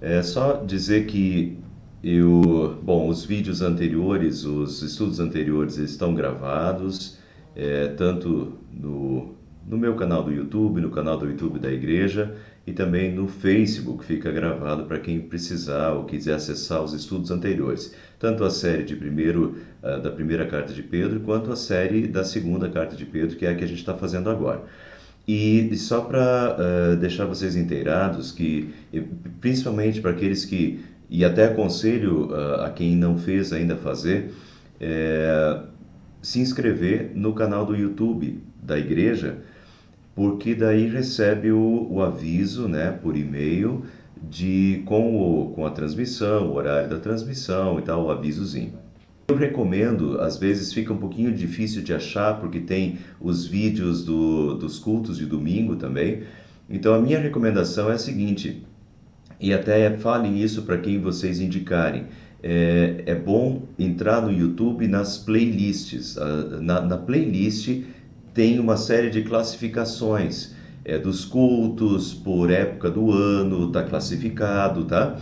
É só dizer que os vídeos anteriores, os estudos anteriores estão gravados, tanto no meu canal do YouTube, no canal do YouTube da igreja e também no Facebook fica gravado para quem precisar ou quiser acessar os estudos anteriores. Tanto a série da primeira carta de Pedro, quanto a série da segunda carta de Pedro, que é a que a gente está fazendo agora. E só para deixar vocês inteirados principalmente para aqueles e até aconselho a quem não fez ainda fazer, é, se inscrever no canal do YouTube da igreja, porque daí recebe o aviso, né, por e-mail com a transmissão, o horário da transmissão e tal, o avisozinho. Eu recomendo, às vezes fica um pouquinho difícil de achar, porque tem os vídeos dos cultos de domingo também. Então a minha recomendação é a seguinte, e até falem isso para quem vocês indicarem. É bom entrar no YouTube nas playlists. Na playlist tem uma série de classificações dos cultos por época do ano, está classificado, tá?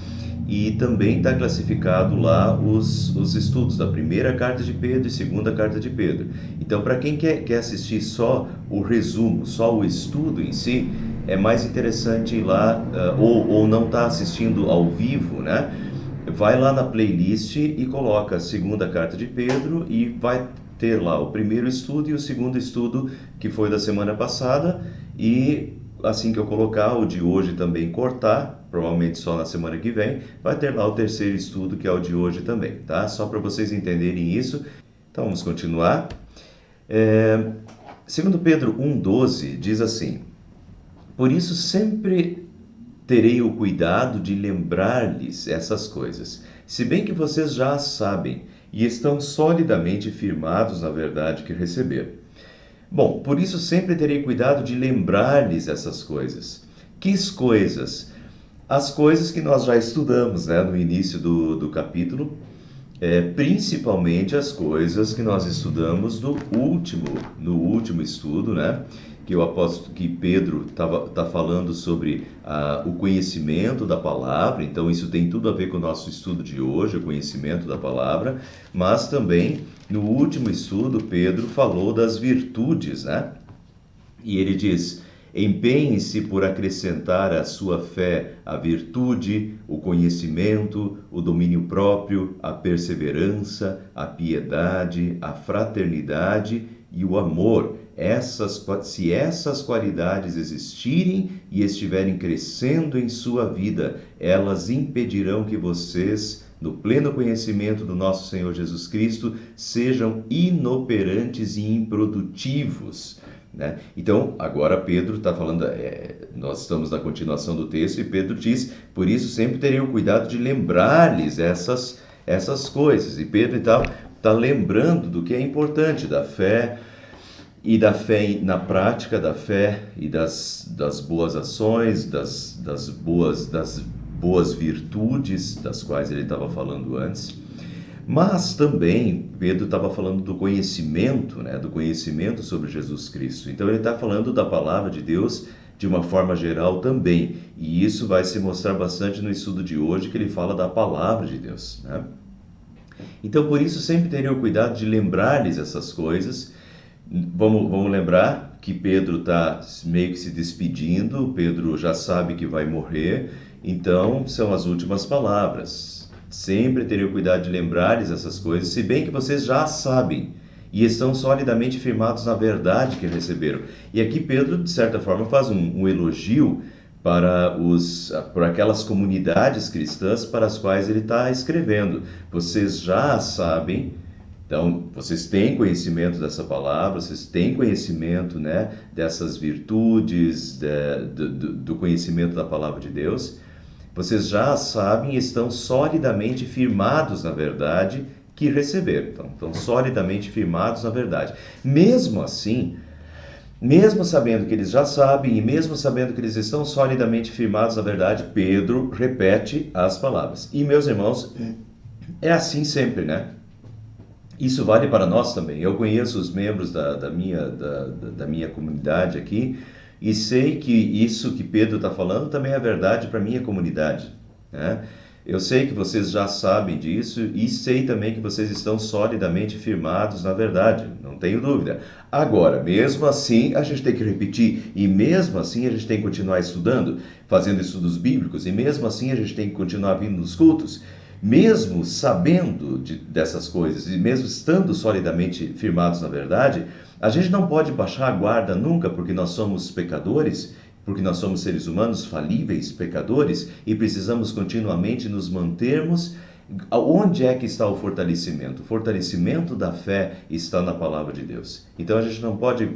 E também está classificado lá os estudos da primeira carta de Pedro e segunda carta de Pedro. Então, para quem quer assistir só o resumo, só o estudo em si, é mais interessante ir lá, ou não está assistindo ao vivo, né? Vai lá na playlist e coloca a segunda carta de Pedro e vai ter lá o primeiro estudo e o segundo estudo, que foi da semana passada, e assim que eu colocar o de hoje também cortar, provavelmente só na semana que vem, vai ter lá o terceiro estudo, que é o de hoje também, tá? Só para vocês entenderem isso. Então vamos continuar. Segundo Pedro 1,12 diz assim: por isso sempre terei o cuidado de lembrar-lhes essas coisas, se bem que vocês já as sabem e estão solidamente firmados na verdade que receberam. Bom, por isso sempre terei cuidado de lembrar-lhes essas coisas. Que coisas? As coisas que nós já estudamos, né, no início do capítulo, principalmente as coisas que nós estudamos no último estudo, né? Que o apóstolo, que Pedro tá falando sobre o conhecimento da palavra. Então isso tem tudo a ver com o nosso estudo de hoje, o conhecimento da palavra. Mas também no último estudo Pedro falou das virtudes, né? E ele diz: empenhe-se por acrescentar à sua fé a virtude, o conhecimento, o domínio próprio, a perseverança, a piedade, a fraternidade e o amor. Se essas qualidades existirem e estiverem crescendo em sua vida, elas impedirão que vocês, no pleno conhecimento do nosso Senhor Jesus Cristo, sejam inoperantes e improdutivos. Né? Então, agora Pedro está falando, nós estamos na continuação do texto e Pedro diz: por isso sempre terei o cuidado de lembrar-lhes essas coisas. E Pedro tá lembrando do que é importante, da fé e da fé na prática da fé e das boas ações, das boas virtudes das quais ele estava falando antes. Mas também Pedro estava falando do conhecimento, né? Do conhecimento sobre Jesus Cristo. Então ele está falando da palavra de Deus de uma forma geral também. E isso vai se mostrar bastante no estudo de hoje, que ele fala da palavra de Deus, né? Então por isso sempre teria o cuidado de lembrar-lhes essas coisas. Vamos lembrar que Pedro está meio que se despedindo, Pedro já sabe que vai morrer, então são as últimas palavras. Sempre terei o cuidado de lembrar-lhes essas coisas, se bem que vocês já sabem e estão solidamente firmados na verdade que receberam. E aqui Pedro, de certa forma, faz um elogio para aquelas comunidades cristãs para as quais ele está escrevendo. Vocês já sabem. Então, vocês têm conhecimento dessa palavra, vocês têm conhecimento, né, dessas virtudes, do conhecimento da palavra de Deus. Vocês já sabem e estão solidamente firmados na verdade que receberam. Então, estão solidamente firmados na verdade. Mesmo assim, mesmo sabendo que eles já sabem e mesmo sabendo que eles estão solidamente firmados na verdade, Pedro repete as palavras. E, meus irmãos, é assim sempre, né? Isso vale para nós também. Eu conheço os membros da minha comunidade aqui e sei que isso que Pedro está falando também é verdade para a minha comunidade. né? Eu sei que vocês já sabem disso e sei também que vocês estão solidamente firmados na verdade, não tenho dúvida. Agora, mesmo assim, a gente tem que repetir e mesmo assim a gente tem que continuar estudando, fazendo estudos bíblicos e mesmo assim a gente tem que continuar vindo nos cultos, mesmo sabendo dessas coisas e mesmo estando solidamente firmados na verdade, a gente não pode baixar a guarda nunca porque nós somos pecadores, porque nós somos seres humanos falíveis, pecadores, e precisamos continuamente nos mantermos. Onde é que está o fortalecimento? O fortalecimento da fé está na palavra de Deus. Então a gente não pode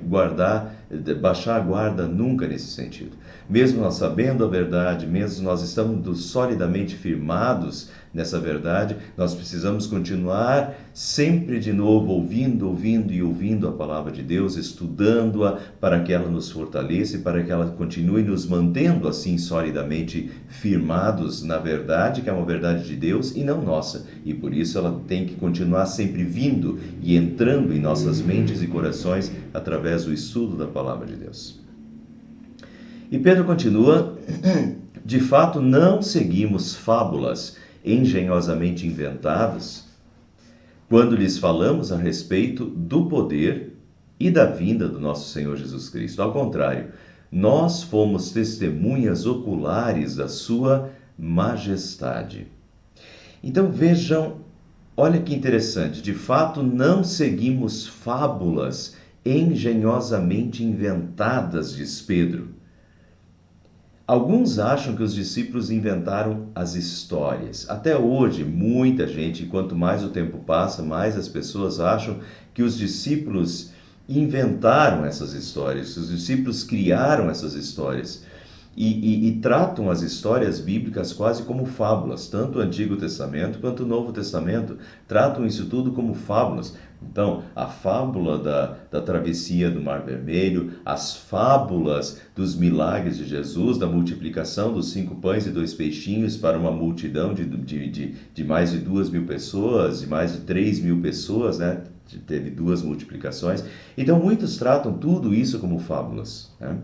baixar a guarda nunca nesse sentido. Mesmo nós sabendo a verdade, mesmo nós estando solidamente firmados nessa verdade, nós precisamos continuar sempre de novo ouvindo a palavra de Deus, estudando-a para que ela nos fortaleça e para que ela continue nos mantendo assim solidamente firmados na verdade, que é uma verdade de Deus e não nossa. E por isso ela tem que continuar sempre vindo e entrando em nossas mentes e corações através do estudo da palavra de Deus. E Pedro continua: de fato não seguimos fábulas engenhosamente inventadas quando lhes falamos a respeito do poder e da vinda do nosso Senhor Jesus Cristo. Ao contrário, nós fomos testemunhas oculares da sua majestade. Então vejam, olha que interessante, de fato não seguimos fábulas engenhosamente inventadas, diz Pedro. Alguns acham que os discípulos inventaram as histórias. Até hoje, muita gente, quanto mais o tempo passa, mais as pessoas acham que os discípulos inventaram essas histórias, os discípulos criaram essas histórias. E tratam as histórias bíblicas quase como fábulas, tanto o Antigo Testamento quanto o Novo Testamento tratam isso tudo como fábulas. Então, a fábula da travessia do Mar Vermelho, as fábulas dos milagres de Jesus, da multiplicação dos 5 pães e 2 peixinhos para uma multidão de mais de 2.000 pessoas, de mais de 3.000 pessoas, né? Teve 2 multiplicações. Então, muitos tratam tudo isso como fábulas, né?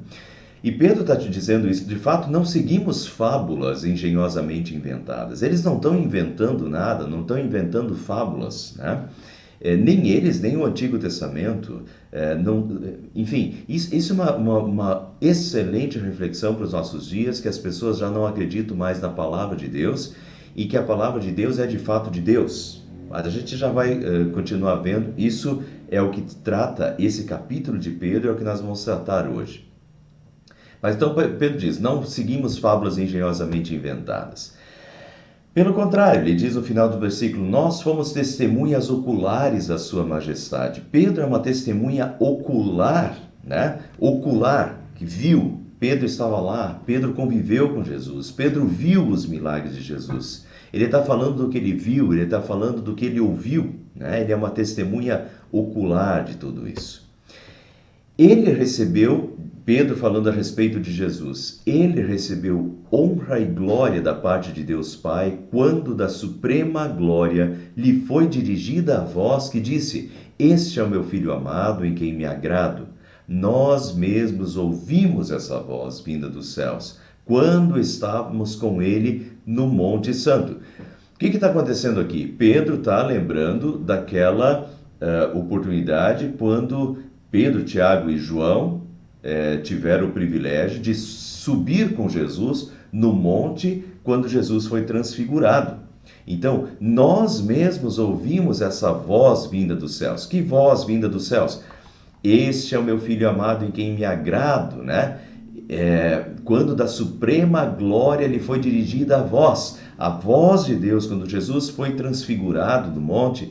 E Pedro está te dizendo isso, de fato, não seguimos fábulas engenhosamente inventadas. Eles não estão inventando nada, não estão inventando fábulas, né? Nem eles, nem o Antigo Testamento. Enfim, isso é uma excelente reflexão para os nossos dias, que as pessoas já não acreditam mais na palavra de Deus e que a palavra de Deus é de fato de Deus. Mas a gente já vai continuar vendo, isso é o que trata esse capítulo de Pedro, é o que nós vamos tratar hoje. Mas então Pedro diz, não seguimos fábulas engenhosamente inventadas. Pelo contrário, ele diz no final do versículo, nós fomos testemunhas oculares da sua majestade. Pedro é uma testemunha ocular, né? Ocular, que viu. Pedro estava lá, Pedro conviveu com Jesus, Pedro viu os milagres de Jesus. Ele está falando do que ele viu, ele está falando do que ele ouviu, né? Ele é uma testemunha ocular de tudo isso. Ele recebeu, Pedro falando a respeito de Jesus, ele recebeu honra e glória da parte de Deus Pai, quando da suprema glória lhe foi dirigida a voz que disse, este é o meu Filho amado, em quem me agrado. Nós mesmos ouvimos essa voz vinda dos céus, quando estávamos com ele no Monte Santo. O que está acontecendo aqui? Pedro está lembrando daquela oportunidade quando Pedro, Tiago e João tiveram o privilégio de subir com Jesus no monte quando Jesus foi transfigurado. Então, nós mesmos ouvimos essa voz vinda dos céus. Que voz vinda dos céus? Este é o meu Filho amado em quem me agrado, né? Quando da suprema glória lhe foi dirigida a voz de Deus, quando Jesus foi transfigurado do monte,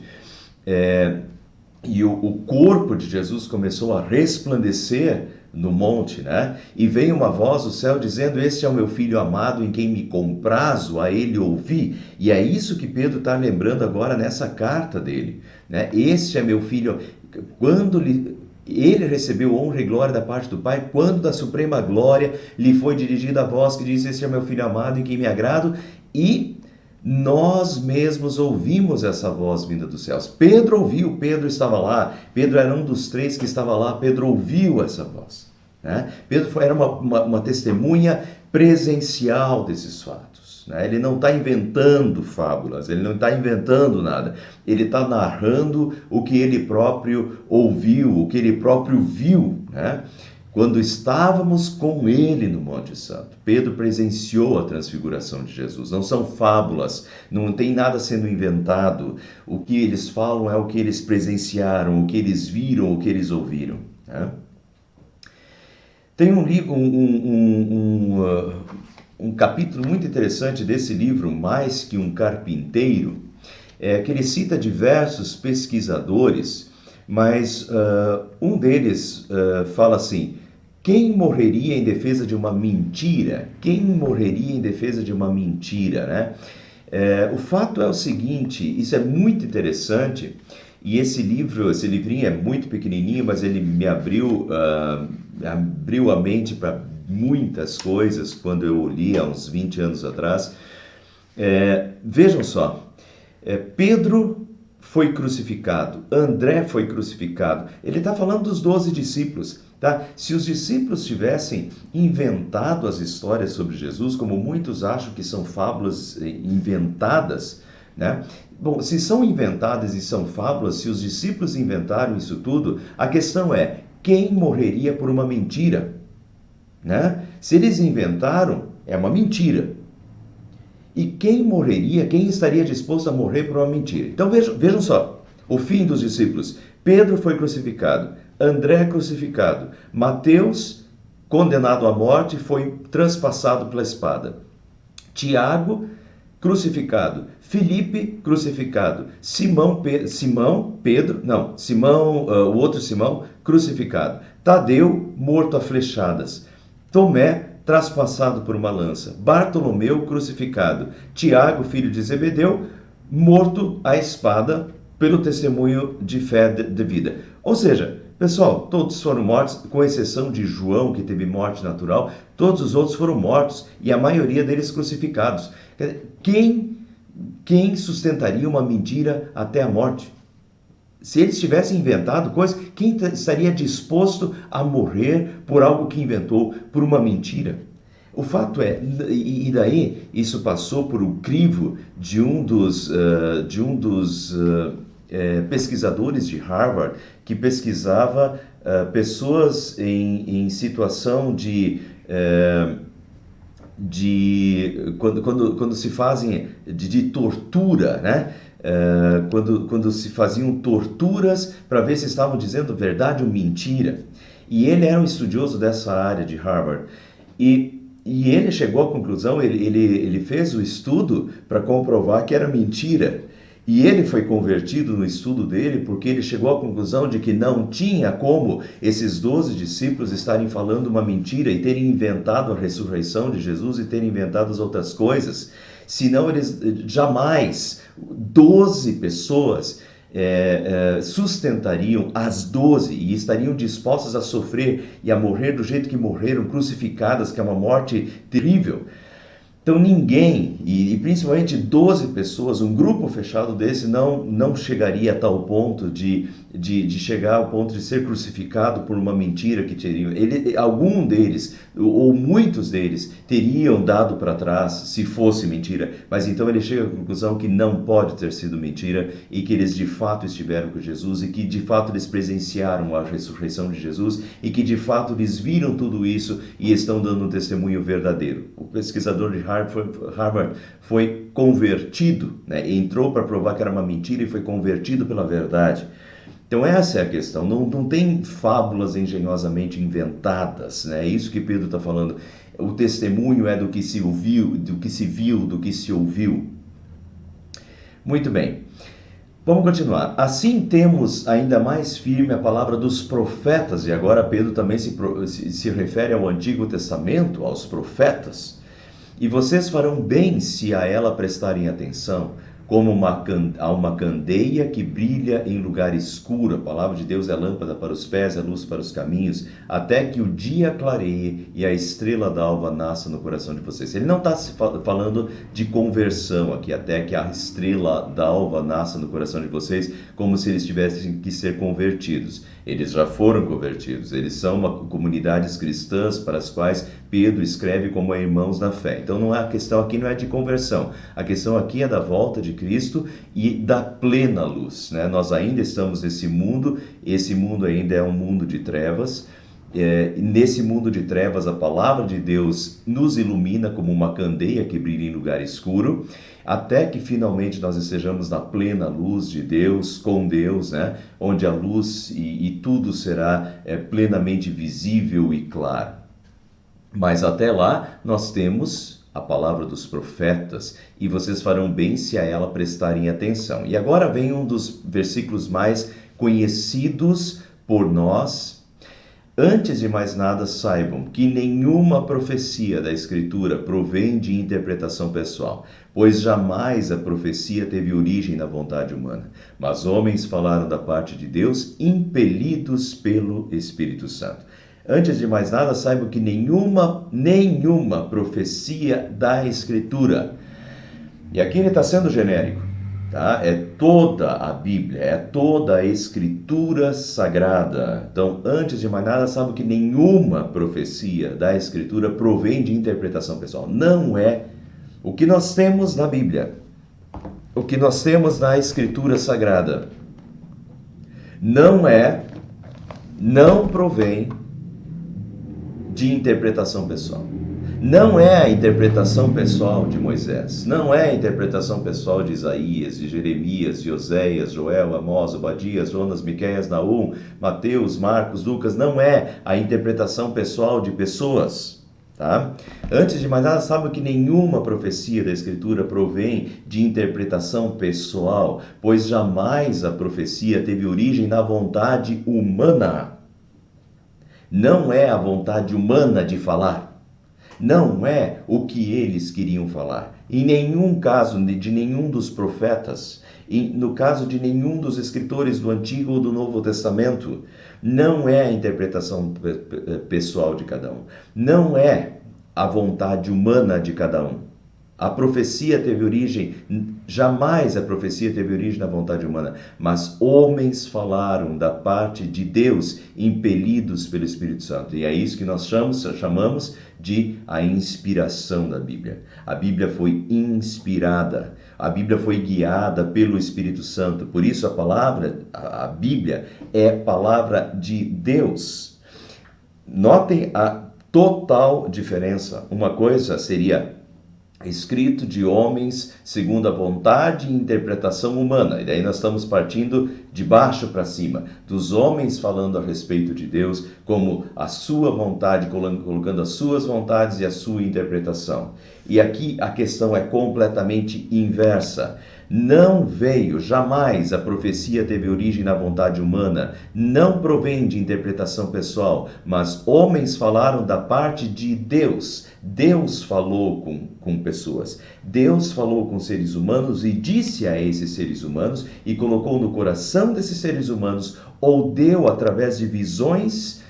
e o corpo de Jesus começou a resplandecer no monte, né? E veio uma voz do céu dizendo, este é o meu Filho amado em quem me comprazo, a ele ouvi. E é isso que Pedro está lembrando agora nessa carta dele, né? Este é meu Filho, quando ele recebeu honra e glória da parte do Pai, quando da suprema glória lhe foi dirigida a voz que diz, este é meu Filho amado em quem me agrado, e nós mesmos ouvimos essa voz vinda dos céus. Pedro ouviu, Pedro estava lá, Pedro era um dos 3 que estava lá, Pedro ouviu essa voz, né? Pedro era uma testemunha presencial desses fatos. Jesus, né? Ele não está inventando fábulas, ele não está inventando nada. Ele está narrando o que ele próprio ouviu, o que ele próprio viu, né? Quando estávamos com ele no Monte Santo, Pedro presenciou a transfiguração de Jesus. Não são fábulas, não tem nada sendo inventado. O que eles falam é o que eles presenciaram, o que eles viram, o que eles ouviram, né? Tem um livro, um capítulo muito interessante desse livro, Mais que um Carpinteiro, que ele cita diversos pesquisadores, mas um deles fala assim: quem morreria em defesa de uma mentira? Quem morreria em defesa de uma mentira, né? O fato é o seguinte, isso é muito interessante, e esse livrinho é muito pequenininho, mas ele me abriu a mente para muitas coisas quando eu li há uns 20 anos atrás. Vejam só, Pedro foi crucificado, André foi crucificado. Ele está falando dos 12 discípulos, tá? Se os discípulos tivessem inventado as histórias sobre Jesus, como muitos acham que são fábulas inventadas, né? Bom, se são inventadas e são fábulas, se os discípulos inventaram isso tudo, a questão é, quem morreria por uma mentira, né? Se eles inventaram, é uma mentira. E quem morreria, quem estaria disposto a morrer por uma mentira? Então vejam só, o fim dos discípulos. Pedro foi crucificado, André crucificado, Mateus, condenado à morte, foi transpassado pela espada. Tiago, crucificado. Filipe, crucificado. Simão, o outro Simão, crucificado. Tadeu, morto a flechadas. Tomé, traspassado por uma lança. Bartolomeu, crucificado. Tiago, filho de Zebedeu, morto à espada pelo testemunho de fé de vida. Ou seja, pessoal, todos foram mortos, com exceção de João, que teve morte natural, todos os outros foram mortos e a maioria deles crucificados. Quem sustentaria uma mentira até a morte? Se eles tivessem inventado coisas, quem estaria disposto a morrer por algo que inventou, por uma mentira? O fato é, e daí isso passou por um crivo de um dos pesquisadores de Harvard, que pesquisava pessoas em situação quando se fazem de tortura, né? Quando se faziam torturas para ver se estavam dizendo verdade ou mentira. E ele era um estudioso dessa área de Harvard. E ele chegou à conclusão, ele fez o estudo para comprovar que era mentira. E ele foi convertido no estudo dele porque ele chegou à conclusão de que não tinha como esses 12 discípulos estarem falando uma mentira e terem inventado a ressurreição de Jesus e terem inventado as outras coisas. Senão eles jamais, 12 pessoas sustentariam as 12 e estariam dispostas a sofrer e a morrer do jeito que morreram, crucificadas, que é uma morte terrível. Então ninguém, e principalmente 12 pessoas, um grupo fechado desse não chegaria a tal ponto de chegar ao ponto de ser crucificado por uma mentira que teriam. Algum deles, ou muitos deles, teriam dado para trás se fosse mentira, mas então ele chega à conclusão que não pode ter sido mentira e que eles de fato estiveram com Jesus e que de fato eles presenciaram a ressurreição de Jesus e que de fato eles viram tudo isso e estão dando um testemunho verdadeiro. O pesquisador de Harvard foi convertido, né? Entrou para provar que era uma mentira e foi convertido pela verdade. Então essa é a questão, não tem fábulas engenhosamente inventadas, né? É isso que Pedro está falando. O testemunho é do que se ouviu, do que se viu, do que se ouviu. Muito bem, vamos continuar. Assim temos ainda mais firme a palavra dos profetas, e agora Pedro também se refere ao Antigo Testamento, aos profetas. E vocês farão bem se a ela prestarem atenção, como a uma candeia que brilha em lugar escuro. A palavra de Deus é lâmpada para os pés, é luz para os caminhos, até que o dia clareie e a estrela d'alva nasça no coração de vocês. Ele não está falando de conversão aqui, até que a estrela d'alva nasça no coração de vocês, como se eles tivessem que ser convertidos. Eles já foram convertidos, eles são comunidades cristãs para as quais Pedro escreve como irmãos na fé. Então a questão aqui não é de conversão, a questão aqui é da volta de Cristo e da plena luz, né? Nós ainda estamos nesse mundo, esse mundo ainda é um mundo de trevas. Nesse mundo de trevas, a palavra de Deus nos ilumina como uma candeia que brilha em lugar escuro, até que finalmente nós estejamos na plena luz de Deus, com Deus, né? Onde a luz e tudo será plenamente visível e claro. Mas até lá nós temos a palavra dos profetas, e vocês farão bem se a ela prestarem atenção. E agora vem um dos versículos mais conhecidos por nós. Antes de mais nada, saibam que nenhuma profecia da Escritura provém de interpretação pessoal, pois jamais a profecia teve origem na vontade humana, mas homens falaram da parte de Deus, impelidos pelo Espírito Santo. Antes de mais nada, saibam que nenhuma profecia da Escritura, e aqui ele está sendo genérico, tá? É toda a Bíblia, é toda a Escritura Sagrada. Então, antes de mais nada, sabe que nenhuma profecia da Escritura provém de interpretação pessoal. Não é o que nós temos na Bíblia, o que nós temos na Escritura Sagrada. Não provém de interpretação pessoal. Não é a interpretação pessoal de Moisés, não é a interpretação pessoal de Isaías, de Jeremias, de Oséias, Joel, Amós, Obadias, Jonas, Miqueias, Naum, Mateus, Marcos, Lucas, não é a interpretação pessoal de pessoas, tá? Antes de mais nada, sabe que nenhuma profecia da Escritura provém de interpretação pessoal, pois jamais a profecia teve origem na vontade humana. Não é a vontade humana de falar. Não é o que eles queriam falar. Em nenhum caso de nenhum dos profetas, no caso de nenhum dos escritores do Antigo ou do Novo Testamento, não é a interpretação pessoal de cada um. Não é a vontade humana de cada um. A profecia teve origem, jamais a profecia teve origem na vontade humana, mas homens falaram da parte de Deus, impelidos pelo Espírito Santo. E é isso que nós chamamos de a inspiração da Bíblia. A Bíblia foi inspirada, a Bíblia foi guiada pelo Espírito Santo. Por isso a Bíblia é palavra de Deus. Notem a total diferença. Uma coisa seria escrito de homens segundo a vontade e interpretação humana. E daí nós estamos partindo de baixo para cima, dos homens falando a respeito de Deus como a sua vontade, colocando as suas vontades e a sua interpretação. E aqui a questão é completamente inversa. Não veio, jamais a profecia teve origem na vontade humana, não provém de interpretação pessoal, mas homens falaram da parte de Deus. Deus falou com pessoas, Deus falou com seres humanos e disse a esses seres humanos e colocou no coração desses seres humanos, ou deu através de visões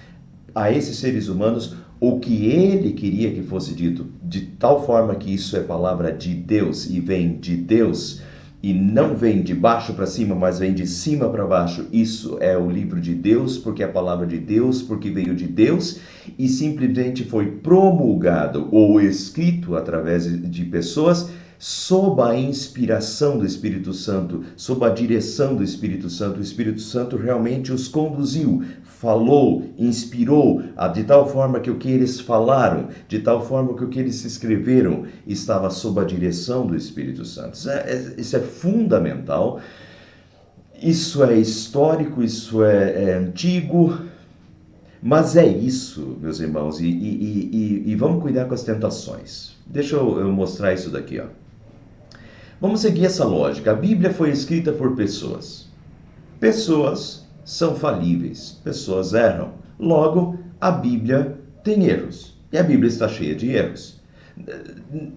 a esses seres humanos o que ele queria que fosse dito, de tal forma que isso é palavra de Deus e vem de Deus. E não vem de baixo para cima, mas vem de cima para baixo. Isso é o livro de Deus, porque é a palavra de Deus, porque veio de Deus e simplesmente foi promulgado ou escrito através de pessoas sob a inspiração do Espírito Santo, sob a direção do Espírito Santo. O Espírito Santo realmente os conduziu, falou, inspirou, de tal forma que o que eles falaram, de tal forma que o que eles escreveram estava sob a direção do Espírito Santo. Isso é fundamental, isso é histórico, isso é antigo, mas é isso, meus irmãos, e vamos cuidar com as tentações. Deixa eu mostrar isso daqui, ó. Vamos seguir essa lógica. A Bíblia foi escrita por pessoas. Pessoas são falíveis, pessoas erram. Logo, a Bíblia tem erros. E a Bíblia está cheia de erros.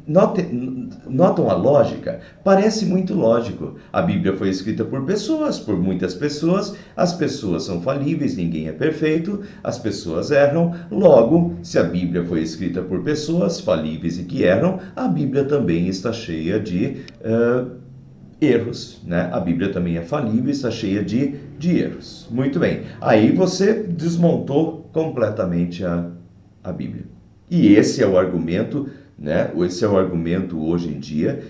Notam a lógica? Parece muito lógico. A Bíblia foi escrita por pessoas, por muitas pessoas. As pessoas são falíveis, ninguém é perfeito. As pessoas erram. Logo, se a Bíblia foi escrita por pessoas falíveis e que erram, a Bíblia também está cheia de erros, né? A Bíblia também é falível, está cheia de erros. Muito bem. Aí você desmontou completamente a Bíblia. E esse é o argumento, né? Esse é o argumento hoje em dia.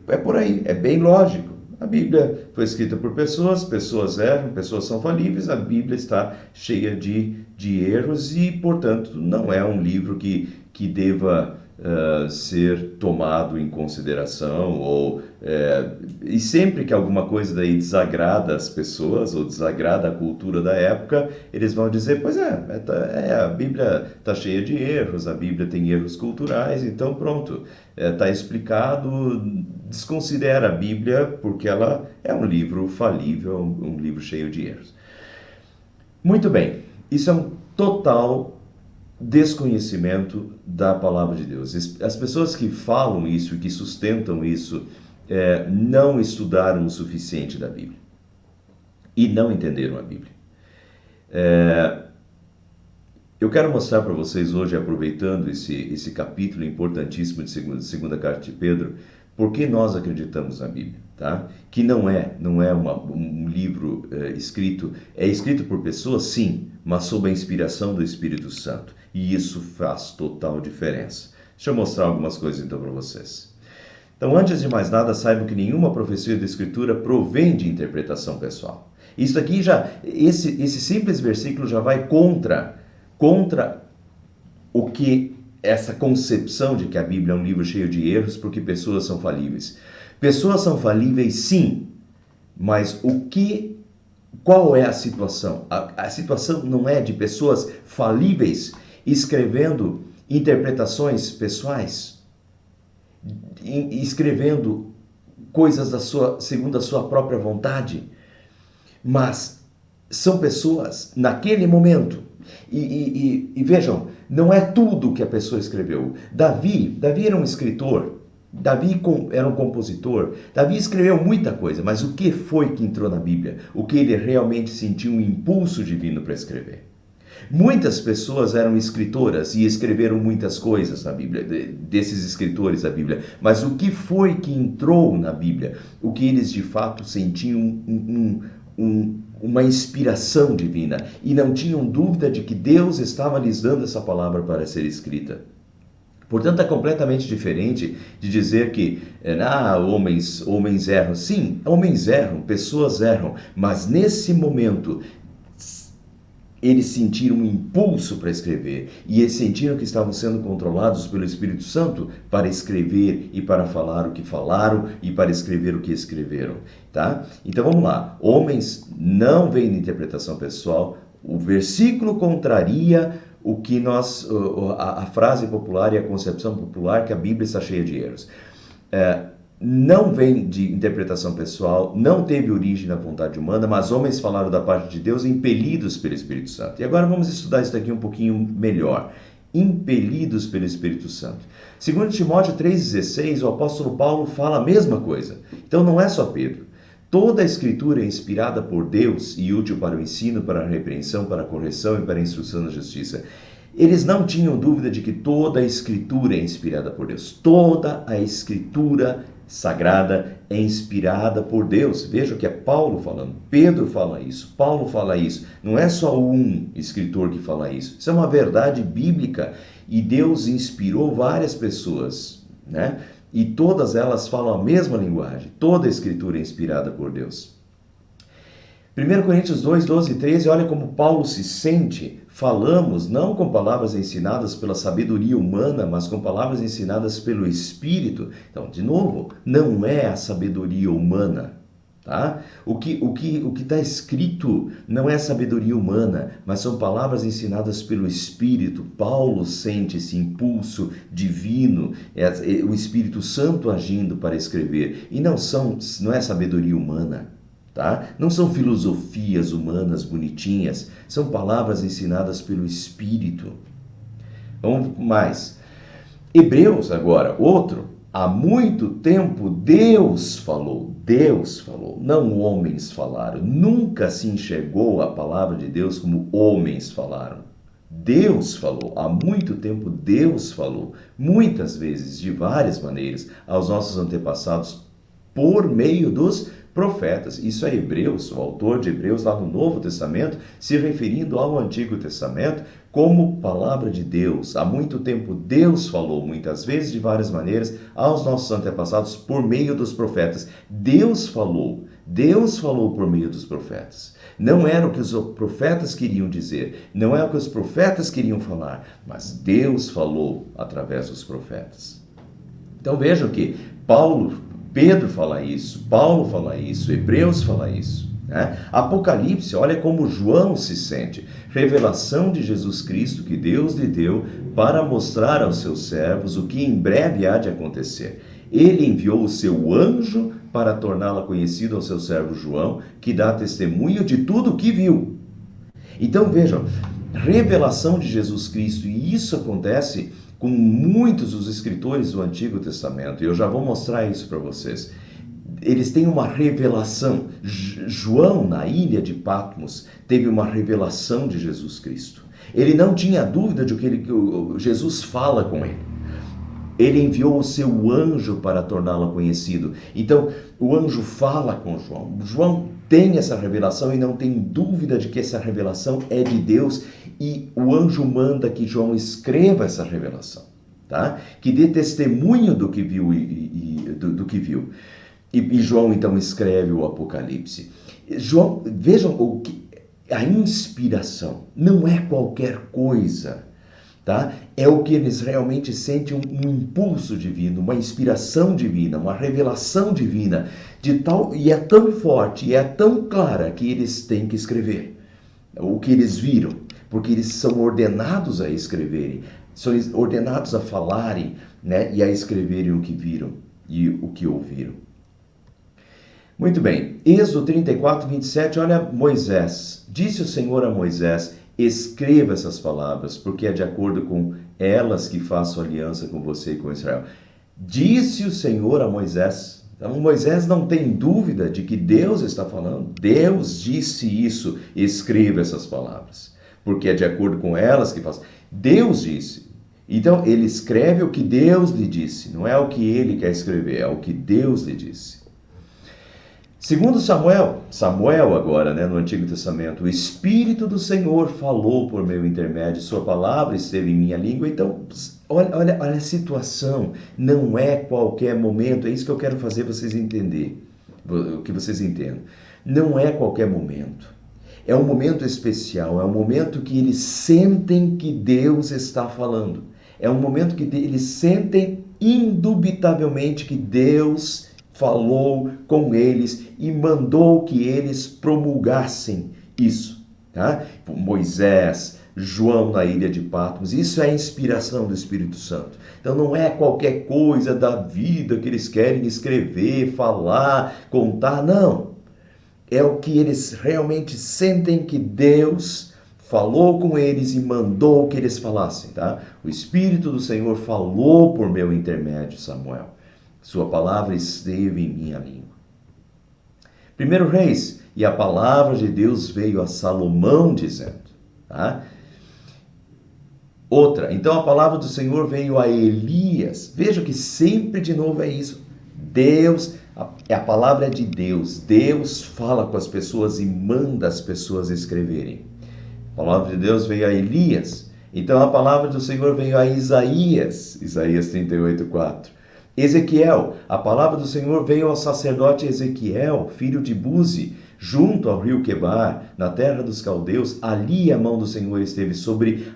É por aí, é bem lógico. A Bíblia foi escrita por pessoas, pessoas erram, pessoas são falíveis, a Bíblia está cheia de erros e, portanto, não é um livro que deva ser tomado em consideração e sempre que alguma coisa daí desagrada as pessoas ou desagrada a cultura da época, eles vão dizer, pois a Bíblia está cheia de erros, a Bíblia tem erros culturais, então pronto, está explicado, desconsidera a Bíblia porque ela é um livro falível, um livro cheio de erros. Muito bem, isso é um total desconhecimento da palavra de Deus. As pessoas que falam isso e que sustentam isso não estudaram o suficiente da Bíblia e não entenderam a Bíblia. Eu quero mostrar para vocês hoje, aproveitando esse capítulo importantíssimo de segunda carta de Pedro, por que nós acreditamos na Bíblia, tá? Que não é um livro é escrito por pessoas, sim, mas sob a inspiração do Espírito Santo. E isso faz total diferença. Deixa eu mostrar algumas coisas então para vocês. Então, antes de mais nada, saibam que nenhuma profecia da Escritura provém de interpretação pessoal. Isso aqui esse simples versículo já vai contra o que essa concepção de que a Bíblia é um livro cheio de erros porque pessoas são falíveis. Pessoas são falíveis, sim, mas qual é a situação? A situação não é de pessoas falíveis escrevendo interpretações pessoais, escrevendo coisas segundo a sua própria vontade, mas são pessoas naquele momento. E vejam, não é tudo que a pessoa escreveu. Davi era um escritor, Davi era um compositor, Davi escreveu muita coisa, mas o que foi que entrou na Bíblia? O que ele realmente sentiu um impulso divino para escrever? Muitas pessoas eram escritoras e escreveram muitas coisas na Bíblia, desses escritores da Bíblia, mas o que foi que entrou na Bíblia? O que eles de fato sentiam uma inspiração divina e não tinham dúvida de que Deus estava lhes dando essa palavra para ser escrita. Portanto, é completamente diferente de dizer que homens erram. Sim, homens erram, pessoas erram, mas nesse momento eles sentiram um impulso para escrever e eles sentiram que estavam sendo controlados pelo Espírito Santo para escrever e para falar o que falaram e para escrever o que escreveram, tá? Então vamos lá, homens não vêm de interpretação pessoal, o versículo contraria o que a frase popular e a concepção popular que a Bíblia está cheia de erros. Não vem de interpretação pessoal, não teve origem na vontade humana, mas homens falaram da parte de Deus impelidos pelo Espírito Santo. E agora vamos estudar isso daqui um pouquinho melhor. Impelidos pelo Espírito Santo. Segundo Timóteo 3,16, o apóstolo Paulo fala a mesma coisa. Então não é só Pedro. Toda a Escritura é inspirada por Deus e útil para o ensino, para a repreensão, para a correção e para a instrução na justiça. Eles não tinham dúvida de que toda a Escritura é inspirada por Deus. Toda a Escritura sagrada é inspirada por Deus. Veja o que é Paulo falando. Pedro fala isso, Paulo fala isso. Não é só um escritor que fala isso. Isso é uma verdade bíblica. E Deus inspirou várias pessoas, né? E todas elas falam a mesma linguagem. Toda a Escritura é inspirada por Deus. 1 Coríntios 2, 12 e 13, olha como Paulo se sente. Falamos não com palavras ensinadas pela sabedoria humana, mas com palavras ensinadas pelo Espírito. Então, de novo, não é a sabedoria humana, tá? O que está escrito não é sabedoria humana, mas são palavras ensinadas pelo Espírito. Paulo sente esse impulso divino, o Espírito Santo agindo para escrever. E não é sabedoria humana. Tá? Não são filosofias humanas bonitinhas, são palavras ensinadas pelo Espírito. Vamos mais. Hebreus agora, outro. Há muito tempo Deus falou, não homens falaram. Nunca se enxergou a palavra de Deus como homens falaram. Deus falou, há muito tempo Deus falou, muitas vezes, de várias maneiras, aos nossos antepassados, por meio dos profetas. Isso é Hebreus, o autor de Hebreus lá no Novo Testamento, se referindo ao Antigo Testamento, como palavra de Deus. Há muito tempo Deus falou, muitas vezes de várias maneiras, aos nossos antepassados por meio dos profetas. Deus falou por meio dos profetas. Não era o que os profetas queriam dizer, não é o que os profetas queriam falar, mas Deus falou através dos profetas. Então vejam que Pedro fala isso, Paulo fala isso, Hebreus fala isso. Apocalipse, olha como João se sente. Revelação de Jesus Cristo que Deus lhe deu para mostrar aos seus servos o que em breve há de acontecer. Ele enviou o seu anjo para torná-la conhecida ao seu servo João, que dá testemunho de tudo o que viu. Então vejam, revelação de Jesus Cristo, e isso acontece com muitos dos escritores do Antigo Testamento, e eu já vou mostrar isso para vocês. Eles têm uma revelação. João, na ilha de Patmos, teve uma revelação de Jesus Cristo. Ele não tinha dúvida de que Jesus fala com ele. Ele enviou o seu anjo para torná-lo conhecido. Então, o anjo fala com João. João tem essa revelação e não tem dúvida de que essa revelação é de Deus. E o anjo manda que João escreva essa revelação, tá? Que dê testemunho do que viu do que viu. E João então escreve o Apocalipse. Vejam a inspiração não é qualquer coisa, tá? É o que eles realmente sentem, um impulso divino, uma inspiração divina, uma revelação divina, e é tão forte, e é tão clara que eles têm que escrever o que eles viram, porque eles são ordenados a escreverem, são ordenados a falarem, né, e a escreverem o que viram e o que ouviram. Muito bem, Êxodo 34, 27, olha Moisés. Disse o Senhor a Moisés: escreva essas palavras, porque é de acordo com elas que faço aliança com você e com Israel. Disse o Senhor a Moisés. Então Moisés não tem dúvida de que Deus está falando. Deus disse isso, escreva essas palavras, porque é de acordo com elas que faço. Deus disse. Então ele escreve o que Deus lhe disse, não é o que ele quer escrever, é o que Deus lhe disse. Segundo Samuel agora, né, no Antigo Testamento, o Espírito do Senhor falou por meu intermédio, sua palavra esteve em minha língua. Então, olha a situação, não é qualquer momento, é isso que eu quero fazer vocês entenderem, que vocês entendam. Não é qualquer momento, é um momento especial, é um momento que eles sentem que Deus está falando, é um momento que eles sentem indubitavelmente que Deus falou com eles e mandou que eles promulgassem isso, tá? Moisés, João na ilha de Patmos, isso é a inspiração do Espírito Santo. Então não é qualquer coisa da vida que eles querem escrever, falar, contar, não. É o que eles realmente sentem que Deus falou com eles e mandou que eles falassem, tá? O Espírito do Senhor falou por meu intermédio, Samuel. Sua palavra esteve em minha língua. 1 Reis, e a palavra de Deus veio a Salomão dizendo, tá? Outra, então a palavra do Senhor veio a Elias. Veja que sempre de novo é isso. Deus, a palavra é de Deus. Deus fala com as pessoas e manda as pessoas escreverem. A palavra de Deus veio a Elias. Então a palavra do Senhor veio a Isaías. Isaías 38, 4. Ezequiel, a palavra do Senhor veio ao sacerdote Ezequiel, filho de Buzi, junto ao rio Quebar, na terra dos caldeus. Ali a mão do Senhor esteve sobre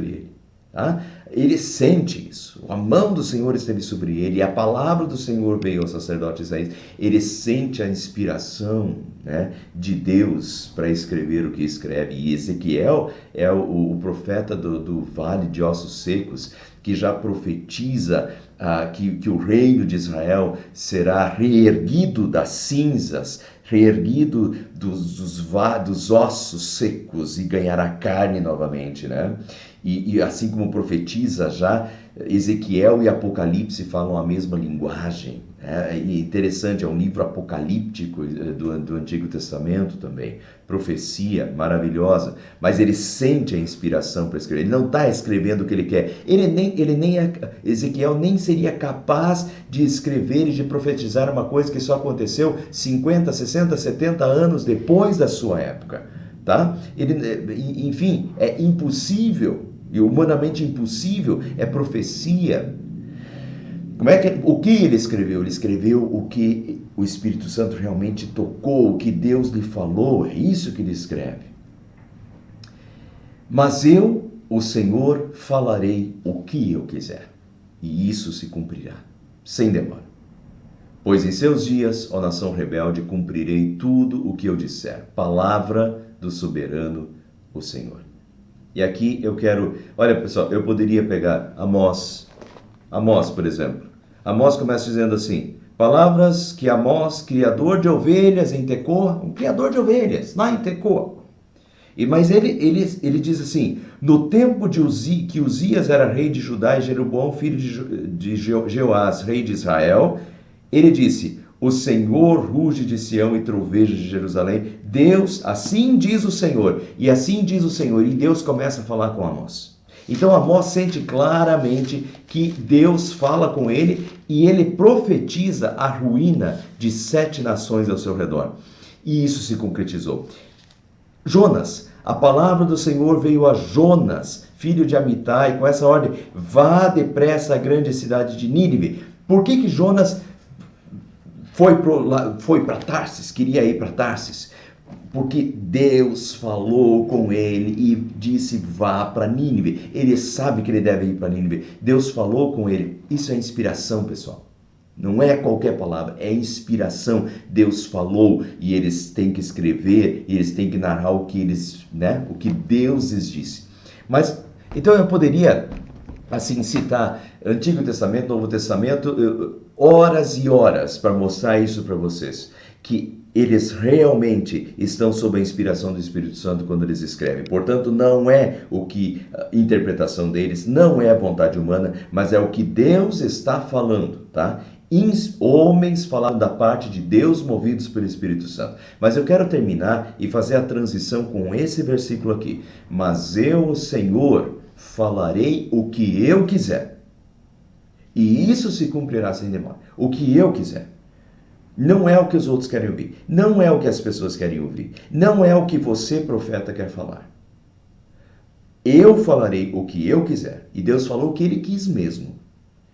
ele. Tá? Ele sente isso, a mão do Senhor esteve sobre ele, e a palavra do Senhor veio ao sacerdote Isaías. Ele sente a inspiração, né, de Deus para escrever o que escreve. E Ezequiel é o profeta do vale de ossos secos, que já profetiza que o reino de Israel será reerguido das cinzas, reerguido dos ossos secos e ganhará carne novamente, né? E assim como profetiza já, Ezequiel e Apocalipse falam a mesma linguagem. É interessante, é um livro apocalíptico do Antigo Testamento também. Profecia maravilhosa, mas ele sente a inspiração para escrever. Ele não está escrevendo o que ele quer. Ezequiel nem seria capaz de escrever e de profetizar uma coisa que só aconteceu 50, 60, 70 anos depois da sua época. tá? Enfim, é impossível, e humanamente impossível, é profecia. O que ele escreveu? Ele escreveu o que o Espírito Santo realmente tocou, o que Deus lhe falou, é isso que ele escreve. Mas eu, o Senhor, falarei o que eu quiser, e isso se cumprirá, sem demora. Pois em seus dias, ó nação rebelde, cumprirei tudo o que eu disser. Palavra do soberano, o Senhor. E aqui eu quero... Olha, pessoal, eu poderia pegar Amós, por exemplo. Amós começa dizendo assim: palavras que Amós, criador de ovelhas em Tecoa, um criador de ovelhas, lá em Tecoa. Mas ele diz assim: no tempo que Uzias era rei de Judá e Jeroboão, filho de Jeoás, rei de Israel, ele disse: o Senhor ruge de Sião e troveja de Jerusalém. Deus, assim diz o Senhor, e assim diz o Senhor. E Deus começa a falar com Amós. Então Amós sente claramente que Deus fala com ele e ele profetiza a ruína de 7 nações ao seu redor. E isso se concretizou. Jonas, a palavra do Senhor veio a Jonas, filho de Amitai, com essa ordem: vá depressa à grande cidade de Nínive. Por que Jonas foi para Tarsis, queria ir para Tarsis? Porque Deus falou com ele e disse: vá para Nínive. Ele sabe que ele deve ir para Nínive. Deus falou com ele. Isso é inspiração, pessoal. Não é qualquer palavra, é inspiração. Deus falou e eles têm que escrever, e eles têm que narrar o que o que Deus lhes disse. Mas, então eu poderia, assim, citar Antigo Testamento, Novo Testamento, horas e horas para mostrar isso para vocês, que eles realmente estão sob a inspiração do Espírito Santo quando eles escrevem. Portanto, não é a interpretação deles, não é a vontade humana, mas é o que Deus está falando, tá? Homens falaram da parte de Deus, movidos pelo Espírito Santo. Mas eu quero terminar e fazer a transição com esse versículo aqui. Mas eu, o Senhor, falarei o que eu quiser, e isso se cumprirá sem demora. O que eu quiser. Não é o que os outros querem ouvir. Não é o que as pessoas querem ouvir. Não é o que você, profeta, quer falar. Eu falarei o que eu quiser. E Deus falou o que ele quis mesmo.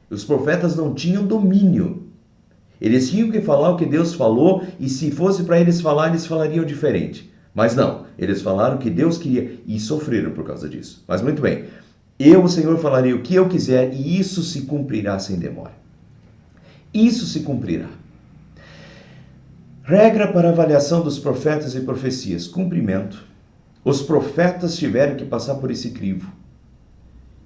Os profetas não tinham domínio. Eles tinham que falar o que Deus falou, e se fosse para eles falar, eles falariam diferente. Mas não, eles falaram o que Deus queria e sofreram por causa disso. Mas muito bem, eu, o Senhor, falarei o que eu quiser, e isso se cumprirá sem demora. Isso se cumprirá. Regra para avaliação dos profetas e profecias: cumprimento. Os profetas tiveram que passar por esse crivo.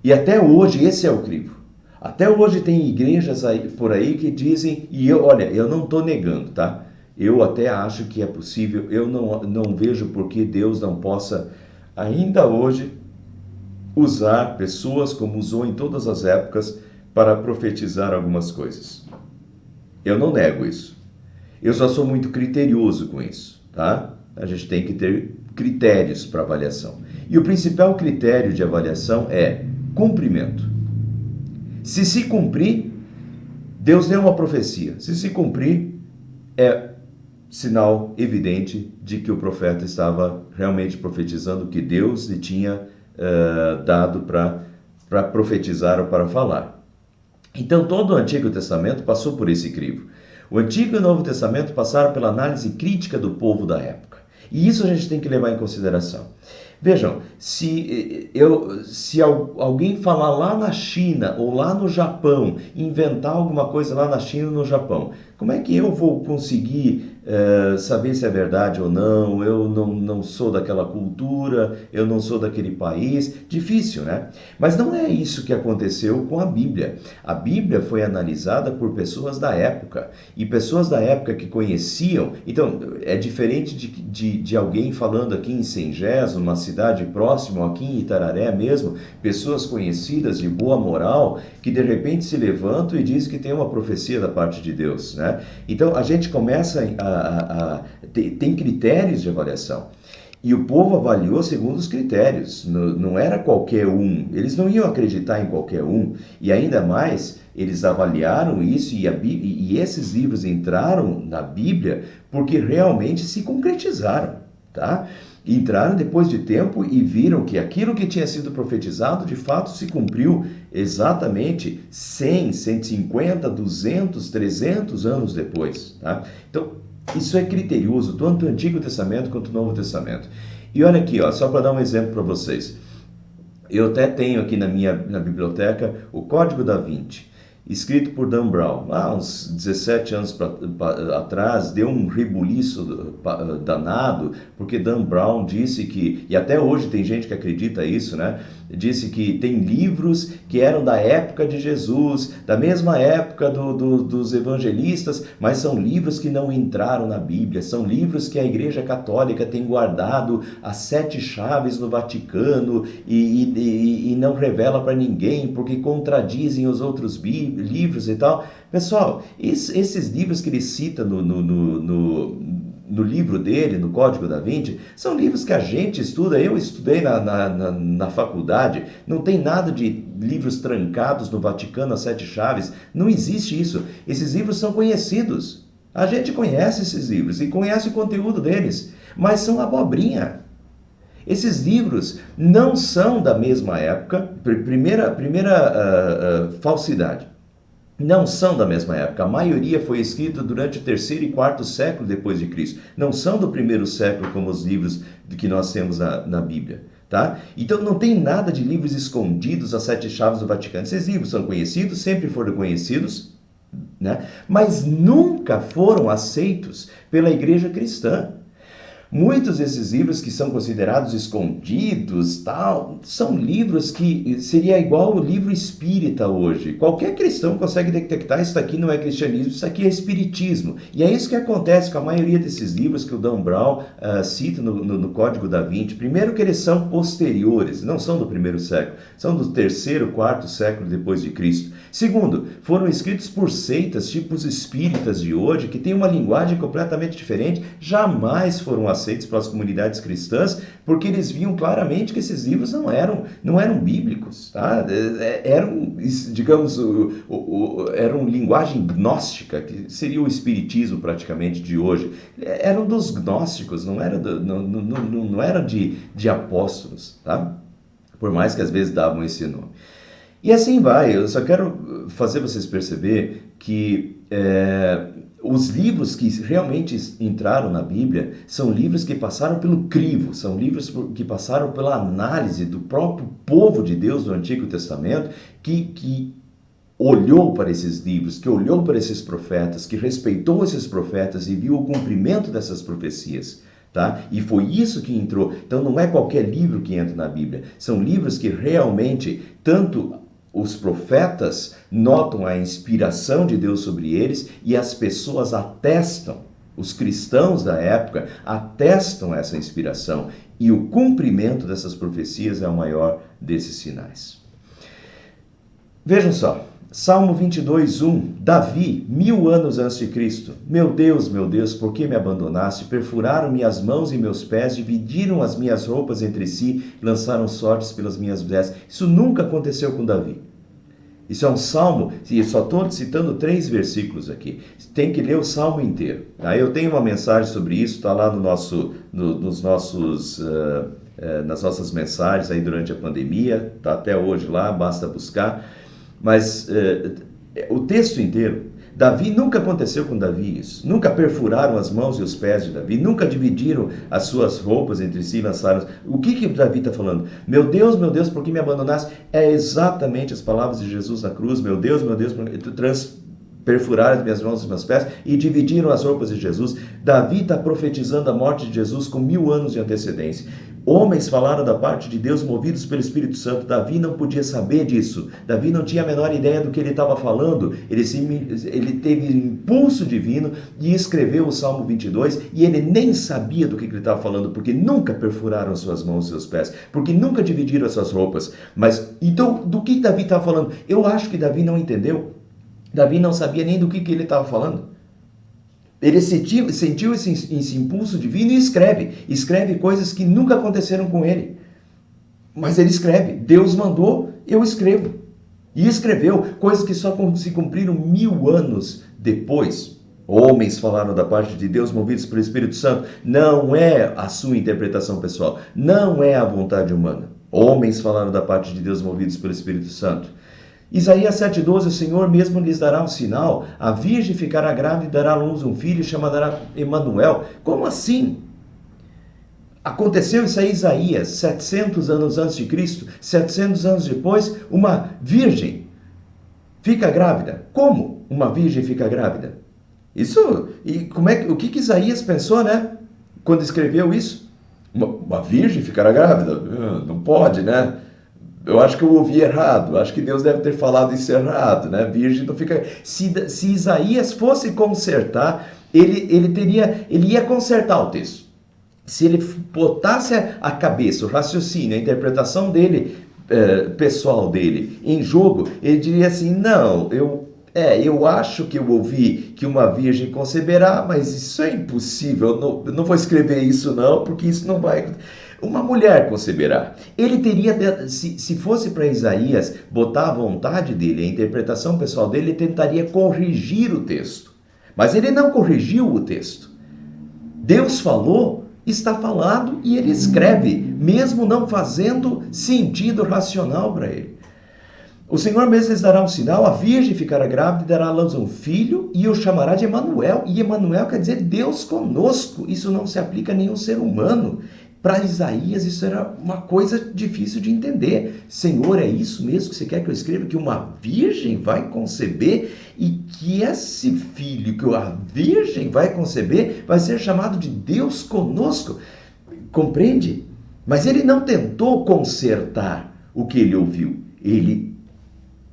E até hoje esse é o crivo. Até hoje tem igrejas por aí que dizem, e eu não estou negando, tá? Eu até acho que é possível, eu não vejo por que Deus não possa, ainda hoje, usar pessoas como usou em todas as épocas para profetizar algumas coisas. Eu não nego isso. Eu só sou muito criterioso com isso, tá? A gente tem que ter critérios para avaliação. E o principal critério de avaliação é cumprimento. Se cumprir, Deus deu uma profecia. Se cumprir, é sinal evidente de que o profeta estava realmente profetizando o que Deus lhe tinha dado para profetizar ou para falar. Então, todo o Antigo Testamento passou por esse crivo. O Antigo e o Novo Testamento passaram pela análise crítica do povo da época. E isso a gente tem que levar em consideração. Vejam, se alguém falar lá na China ou lá no Japão, inventar alguma coisa lá na China ou no Japão, como é que eu vou conseguir saber se é verdade ou não? Eu não sou daquela cultura, eu não sou daquele país. Difícil, né? Mas não é isso que aconteceu com a Bíblia. A Bíblia foi analisada por pessoas da época, e pessoas da época que conheciam. Então, é diferente de alguém falando aqui em Sengés, numa cidade próxima, aqui em Itararé mesmo, pessoas conhecidas de boa moral, que de repente se levantam e dizem que tem uma profecia da parte de Deus, né? Então, a gente começa tem critérios de avaliação. E o povo avaliou segundo os critérios, não era qualquer um. Eles não iam acreditar em qualquer um. E ainda mais, eles avaliaram isso e esses livros entraram na Bíblia porque realmente se concretizaram, tá? entraram depois de tempo e viram que aquilo que tinha sido profetizado de fato se cumpriu exatamente 100, 150, 200, 300 anos depois. Tá? Então, isso é criterioso, tanto o Antigo Testamento quanto o Novo Testamento. E olha aqui, ó, só para dar um exemplo para vocês. Eu até tenho aqui na biblioteca o Código da Vinci, escrito por Dan Brown. Lá uns 17 anos atrás, deu um rebuliço danado, porque Dan Brown disse que, e até hoje tem gente que acredita isso, né? Disse que tem livros que eram da época de Jesus, da mesma época dos evangelistas, mas são livros que não entraram na Bíblia, são livros que a Igreja Católica tem guardado as 7 chaves no Vaticano e não revela para ninguém, porque contradizem os outros livros e tal. Pessoal, esses livros que ele cita no livro dele, no Código da Vinci, são livros que a gente estuda, eu estudei na faculdade, não tem nada de livros trancados no Vaticano, as 7 chaves, não existe isso. Esses livros são conhecidos, a gente conhece esses livros e conhece o conteúdo deles, mas são abobrinha. Esses livros não são da mesma época, primeira falsidade. Não são da mesma época. A maioria foi escrita durante o 3º e 4º século depois de Cristo. Não são do 1º século como os livros que nós temos na Bíblia. Tá? Então não tem nada de livros escondidos, as 7 chaves do Vaticano. Esses livros são conhecidos, sempre foram conhecidos, né? Mas nunca foram aceitos pela igreja cristã. Muitos desses livros que são considerados escondidos, tal, são livros que seria igual o livro espírita hoje. Qualquer cristão consegue detectar isso aqui não é cristianismo, isso aqui é espiritismo. E é isso que acontece com a maioria desses livros que o Dan Brown cita no Código da Vinci. Primeiro que eles são posteriores, não são do 1º século, são do 3º, 4º século depois de Cristo. Segundo, foram escritos por seitas, tipo os espíritas de hoje, que têm uma linguagem completamente diferente, jamais foram aceitos pelas comunidades cristãs, porque eles viam claramente que esses livros não eram bíblicos, tá? Eram, digamos, eram linguagem gnóstica, que seria o espiritismo praticamente de hoje. Eram dos gnósticos, não era de apóstolos, tá? Por mais que às vezes davam esse nome. E assim vai, eu só quero fazer vocês perceber que os livros que realmente entraram na Bíblia são livros que passaram pelo crivo, são livros que passaram pela análise do próprio povo de Deus do Antigo Testamento, que olhou para esses livros, que olhou para esses profetas, que respeitou esses profetas e viu o cumprimento dessas profecias. Tá? E foi isso que entrou. Então não é qualquer livro que entra na Bíblia, são livros que realmente tanto os profetas notam a inspiração de Deus sobre eles e as pessoas atestam, os cristãos da época atestam essa inspiração e o cumprimento dessas profecias é o maior desses sinais. Vejam só, Salmo 22:1, Davi, 1000 anos antes de Cristo. Meu Deus, por que me abandonaste? Perfuraram-me as mãos e meus pés, dividiram as minhas roupas entre si, lançaram sortes pelas minhas vestes. Isso nunca aconteceu com Davi. Isso é um salmo, e só estou citando 3 versículos aqui. Tem que ler o salmo inteiro. Tá? Eu tenho uma mensagem sobre isso, está lá nas nossas mensagens aí durante a pandemia, está até hoje lá, basta buscar. Mas o texto inteiro, Davi, nunca aconteceu com Davi isso. Nunca perfuraram as mãos e os pés de Davi, nunca dividiram as suas roupas entre si e lançaram. O que Davi está falando? Meu Deus, por que me abandonaste? É exatamente as palavras de Jesus na cruz. Meu Deus, perfuraram as minhas mãos e meus pés e dividiram as roupas de Jesus. Davi está profetizando a morte de Jesus com 1000 anos de antecedência. Homens falaram da parte de Deus movidos pelo Espírito Santo. Davi não podia saber disso. Davi não tinha a menor ideia do que ele estava falando. Ele teve impulso divino e escreveu o Salmo 22 e ele nem sabia do que ele estava falando, porque nunca perfuraram suas mãos e seus pés, porque nunca dividiram as suas roupas. Mas, então, do que Davi estava falando? Eu acho que Davi não entendeu. Davi não sabia nem do que ele estava falando. Ele sentiu esse impulso divino e escreve coisas que nunca aconteceram com ele. Mas ele escreve, Deus mandou, eu escrevo. E escreveu coisas que só se cumpriram 1000 anos depois. Homens falaram da parte de Deus, movidos pelo Espírito Santo. Não é a sua interpretação pessoal, não é a vontade humana. Homens falaram da parte de Deus, movidos pelo Espírito Santo. Isaías 7,12, o Senhor mesmo lhes dará um sinal, a virgem ficará grávida e dará à luz um filho e chamará Emanuel. Como assim? Aconteceu isso aí, Isaías, 700 anos antes de Cristo, 700 anos depois, uma virgem fica grávida. Como uma virgem fica grávida? Isso, e o que Isaías pensou, né? Quando escreveu isso? Uma virgem ficará grávida? Não pode, né? Eu acho que eu ouvi errado, acho que Deus deve ter falado isso errado, né? Virgem não fica... Se Isaías fosse consertar, ele ia consertar o texto. Se ele botasse a cabeça, o raciocínio, a interpretação dele, pessoal dele, em jogo, ele diria assim, não, eu acho que eu ouvi que uma virgem conceberá, mas isso é impossível, eu não vou escrever isso não, porque isso não vai... Uma mulher conceberá. Ele teria, se fosse para Isaías botar a vontade dele, a interpretação pessoal dele, ele tentaria corrigir o texto. Mas ele não corrigiu o texto. Deus falou, está falado e ele escreve, mesmo não fazendo sentido racional para ele. O Senhor mesmo lhes dará um sinal, a virgem ficará grávida e dará à luz um filho e o chamará de Emanuel. E Emanuel quer dizer Deus conosco. Isso não se aplica a nenhum ser humano. Para Isaías isso era uma coisa difícil de entender. Senhor, é isso mesmo que você quer que eu escreva? Que uma virgem vai conceber e que esse filho que a virgem vai conceber vai ser chamado de Deus conosco. Compreende? Mas ele não tentou consertar o que ele ouviu. Ele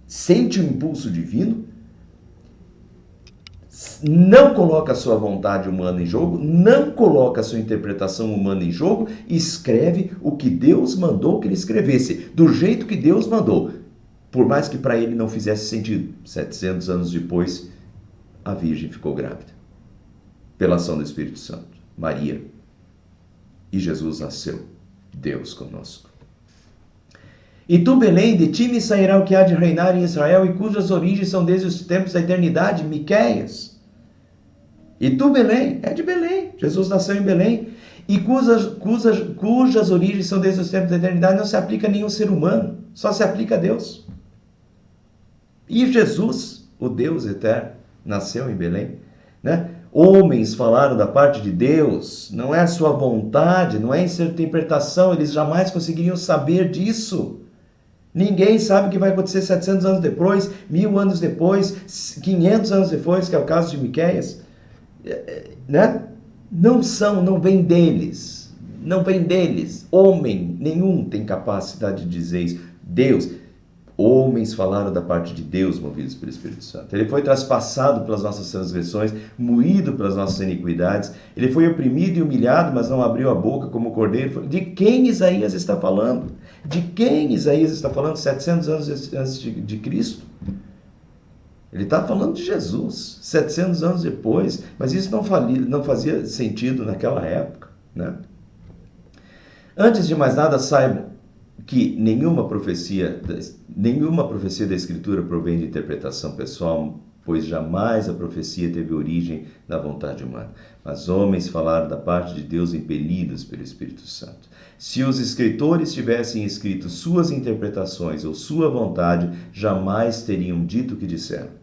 sente o impulso divino, não coloca a sua vontade humana em jogo, não coloca a sua interpretação humana em jogo, escreve o que Deus mandou que ele escrevesse, do jeito que Deus mandou, por mais que para ele não fizesse sentido. 700 anos depois, a Virgem ficou grávida, pela ação do Espírito Santo, Maria, e Jesus nasceu, Deus conosco. E tu, Belém, de ti me sairá o que há de reinar em Israel, e cujas origens são desde os tempos da eternidade, Miqueias. E tu, Belém, é de Belém, Jesus nasceu em Belém, e cujas origens são desde os tempos da eternidade, não se aplica a nenhum ser humano, só se aplica a Deus. E Jesus, o Deus eterno, nasceu em Belém, né? Homens falaram da parte de Deus, não é a sua vontade, não é em sua interpretação, eles jamais conseguiriam saber disso. Ninguém sabe o que vai acontecer 700 anos depois, 1000 anos depois, 500 anos depois, que é o caso de Miqueias, né? Não vem deles, homem nenhum tem capacidade de dizer isso. Deus, homens falaram da parte de Deus, movidos pelo Espírito Santo. Ele foi traspassado pelas nossas transgressões, moído pelas nossas iniquidades, ele foi oprimido e humilhado, mas não abriu a boca como cordeiro. De quem Isaías está falando? De quem Isaías está falando 700 anos antes de Cristo? Ele está falando de Jesus, 700 anos depois, mas isso não fazia sentido naquela época, né? Antes de mais nada, saibam que nenhuma profecia da Escritura provém de interpretação pessoal, pois jamais a profecia teve origem na vontade humana. Mas homens falaram da parte de Deus impelidos pelo Espírito Santo. Se os escritores tivessem escrito suas interpretações ou sua vontade, jamais teriam dito o que disseram.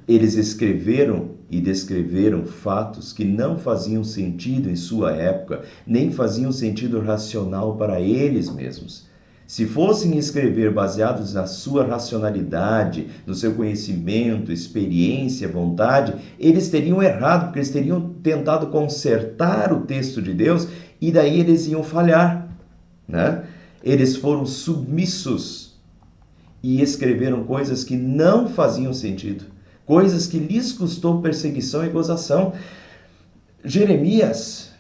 Eles escreveram e descreveram fatos que não faziam sentido em sua época, nem faziam sentido racional para eles mesmos. Se fossem escrever baseados na sua racionalidade, no seu conhecimento, experiência, vontade, eles teriam errado, porque eles teriam tentado consertar o texto de Deus e daí eles iam falhar, né? Eles foram submissos e escreveram coisas que não faziam sentido, coisas que lhes custou perseguição e gozação. Jeremias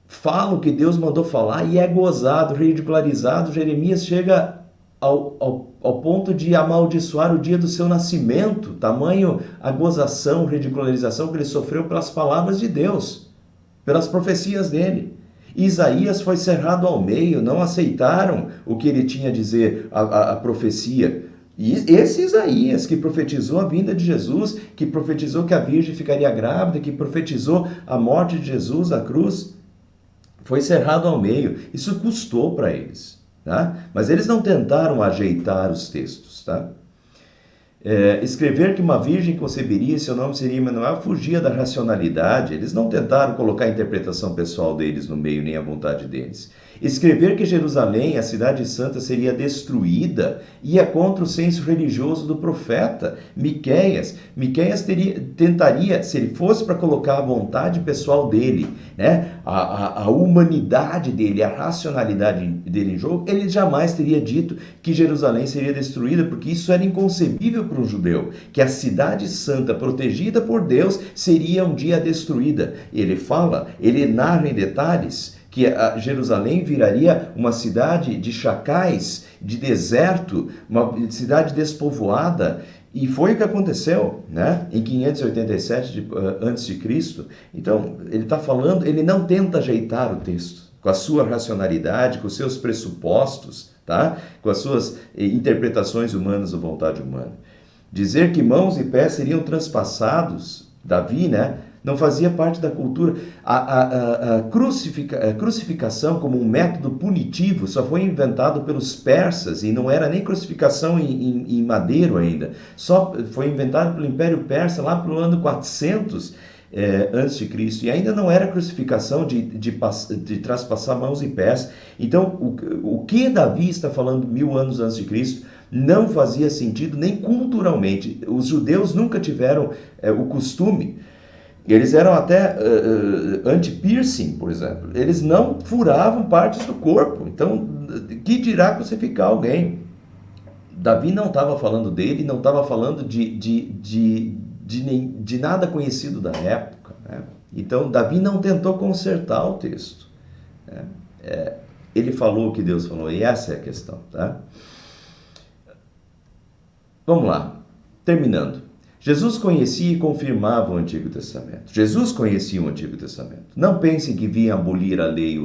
fala o que Deus mandou falar e é gozado, ridicularizado. Jeremias chega ao ponto de amaldiçoar o dia do seu nascimento, tamanho a gozação, ridicularização que ele sofreu pelas palavras de Deus, pelas profecias dele. Isaías foi cerrado ao meio, não aceitaram o que ele tinha a dizer, a profecia. E esse Isaías que profetizou a vinda de Jesus, que profetizou que a virgem ficaria grávida, que profetizou a morte de Jesus à cruz, foi cerrado ao meio. Isso custou para eles, tá? Mas eles não tentaram ajeitar os textos, tá? Escrever que uma virgem conceberia e seu nome seria Emanuel fugia da racionalidade. Eles não tentaram colocar a interpretação pessoal deles no meio, nem a vontade deles. Escrever que Jerusalém, a cidade santa, seria destruída ia contra o senso religioso do profeta Miqueias. Miqueias tentaria, se ele fosse para colocar a vontade pessoal dele, né, a humanidade dele, a racionalidade dele em jogo, ele jamais teria dito que Jerusalém seria destruída, porque isso era inconcebível para um judeu, que a cidade santa, protegida por Deus, seria um dia destruída. Ele narra em detalhes que a Jerusalém viraria uma cidade de chacais, de deserto, uma cidade despovoada, e foi o que aconteceu, né? Em 587 a.C. Então, ele está falando, ele não tenta ajeitar o texto com a sua racionalidade, com os seus pressupostos, tá? Com as suas interpretações humanas ou vontade humana. Dizer que mãos e pés seriam transpassados, Davi, né? Não fazia parte da cultura. A crucificação como um método punitivo só foi inventado pelos persas, e não era nem crucificação em madeiro ainda. Só foi inventado pelo Império Persa lá pelo ano 400 antes de Cristo. E ainda não era crucificação de traspassar mãos e pés. Então, o que Davi está falando 1000 anos antes de Cristo não fazia sentido nem culturalmente. Os judeus nunca tiveram o costume. Eles eram até anti-piercing, por exemplo. Eles não furavam partes do corpo. Então, que dirá crucificar alguém? Davi não estava falando dele, não estava falando de nada conhecido da época, né? Então, Davi não tentou consertar o texto, né? Ele falou o que Deus falou, e essa é a questão, tá? Vamos lá, terminando. Jesus conhecia e confirmava o Antigo Testamento. Jesus conhecia o Antigo Testamento. Não pensem que vinha abolir a lei.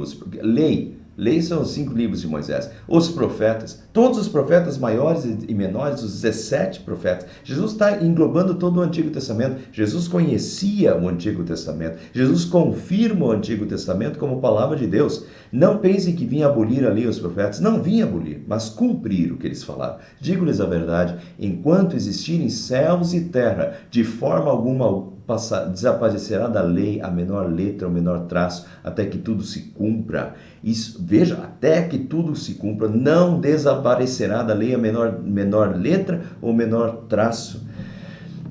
Lei são os 5 livros de Moisés. Os profetas, todos os profetas maiores e menores, os 17 profetas. Jesus está englobando todo o Antigo Testamento. Jesus conhecia o Antigo Testamento. Jesus confirma o Antigo Testamento como palavra de Deus. Não pensem que vinha abolir a lei os profetas. Não vinha abolir, mas cumprir o que eles falaram. Digo-lhes a verdade, enquanto existirem céus e terra, de forma alguma desaparecerá da lei a menor letra, o menor traço, até que tudo se cumpra. Isso, veja, até que tudo se cumpra, não desaparecerá da lei a menor letra ou menor traço.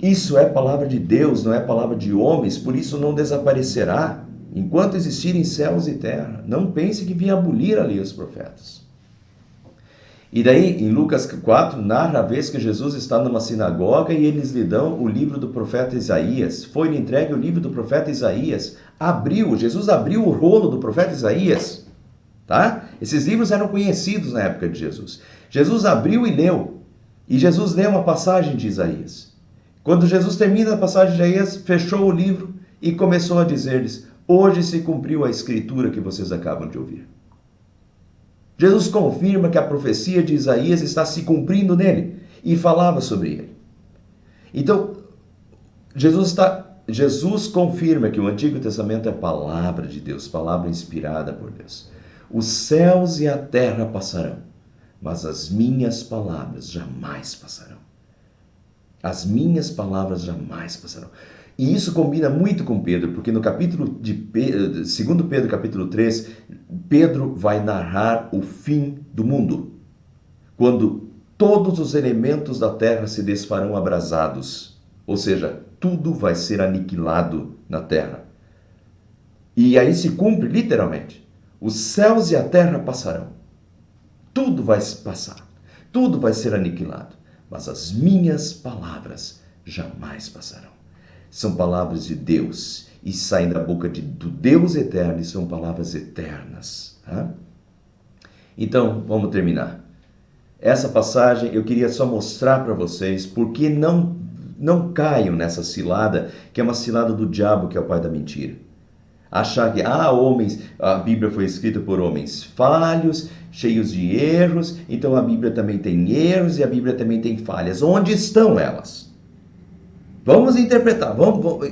Isso é palavra de Deus, não é palavra de homens, por isso não desaparecerá. Enquanto existirem céus e terra, não pense que vinha abolir a lei os profetas. E daí, em Lucas 4, narra a vez que Jesus está numa sinagoga e eles lhe dão o livro do profeta Isaías. Foi-lhe entregue o livro do profeta Isaías. Jesus abriu o rolo do profeta Isaías. Tá? Esses livros eram conhecidos na época de Jesus. Jesus abriu e leu. E Jesus leu uma passagem de Isaías. Quando Jesus termina a passagem de Isaías, fechou o livro e começou a dizer-lhes: hoje se cumpriu a escritura que vocês acabam de ouvir. Jesus confirma que a profecia de Isaías está se cumprindo nele e falava sobre ele. Então, Jesus confirma que o Antigo Testamento é palavra de Deus, palavra inspirada por Deus. Os céus e a terra passarão, mas as minhas palavras jamais passarão. As minhas palavras jamais passarão. E isso combina muito com Pedro, porque no capítulo de 2 Pedro, capítulo 3, Pedro vai narrar o fim do mundo, quando todos os elementos da terra se desfarão abrasados, ou seja, tudo vai ser aniquilado na terra. E aí se cumpre literalmente, os céus e a terra passarão, tudo vai passar, tudo vai ser aniquilado, mas as minhas palavras jamais passarão. São palavras de Deus e saem da boca do Deus eterno e são palavras eternas. Tá? Então, vamos terminar. Essa passagem eu queria só mostrar para vocês porque não caiam nessa cilada, que é uma cilada do diabo, que é o pai da mentira. Achar que, homens, a Bíblia foi escrita por homens falhos, cheios de erros, então a Bíblia também tem erros e a Bíblia também tem falhas. Onde estão elas? Vamos interpretar,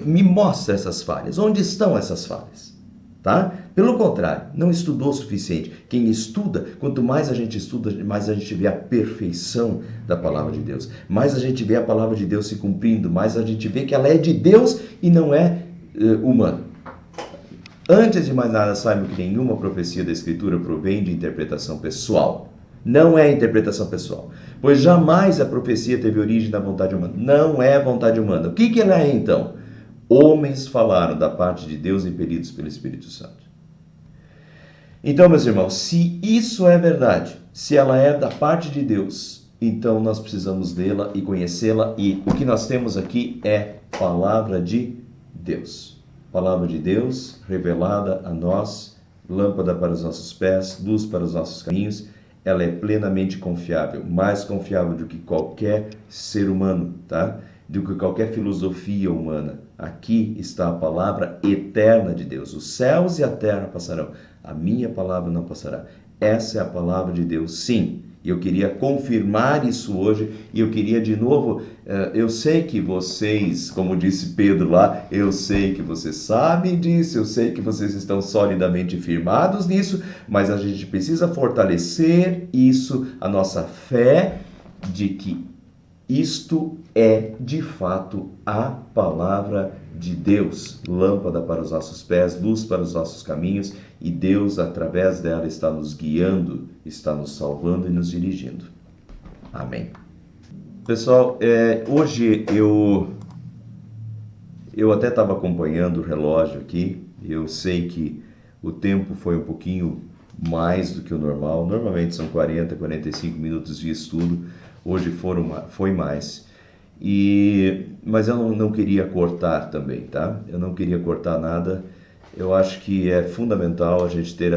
me mostra essas falhas. Onde estão essas falhas? Tá? Pelo contrário, não estudou o suficiente. Quem estuda, quanto mais a gente estuda, mais a gente vê a perfeição da palavra de Deus. Mais a gente vê a palavra de Deus se cumprindo, mais a gente vê que ela é de Deus e não é humana. Antes de mais nada, saibam que nenhuma profecia da Escritura provém de interpretação pessoal. Não é interpretação pessoal. Pois jamais a profecia teve origem da vontade humana. Não é vontade humana. O que ela é então? Homens falaram da parte de Deus impelidos pelo Espírito Santo. Então, meus irmãos, se isso é verdade, se ela é da parte de Deus, então nós precisamos lê-la e conhecê-la, e o que nós temos aqui é palavra de Deus. Palavra de Deus revelada a nós, lâmpada para os nossos pés, luz para os nossos caminhos. Ela é plenamente confiável, mais confiável do que qualquer ser humano, tá? Do que qualquer filosofia humana. Aqui está a palavra eterna de Deus. Os céus e a terra passarão, a minha palavra não passará. Essa é a palavra de Deus, sim. E eu queria confirmar isso hoje, e eu queria de novo, eu sei que vocês, como disse Pedro lá, eu sei que vocês sabem disso, eu sei que vocês estão solidamente firmados nisso, mas a gente precisa fortalecer isso, a nossa fé de que isto é, de fato, a palavra de Deus, lâmpada para os nossos pés, luz para os nossos caminhos, e Deus, através dela, está nos guiando, está nos salvando e nos dirigindo. Amém. Pessoal, hoje eu até estava acompanhando o relógio aqui, eu sei que o tempo foi um pouquinho mais do que o normal, normalmente são 40, 45 minutos de estudo, hoje foi mais, mas eu não queria cortar também, tá? Eu não queria cortar nada. Eu acho que é fundamental a gente ter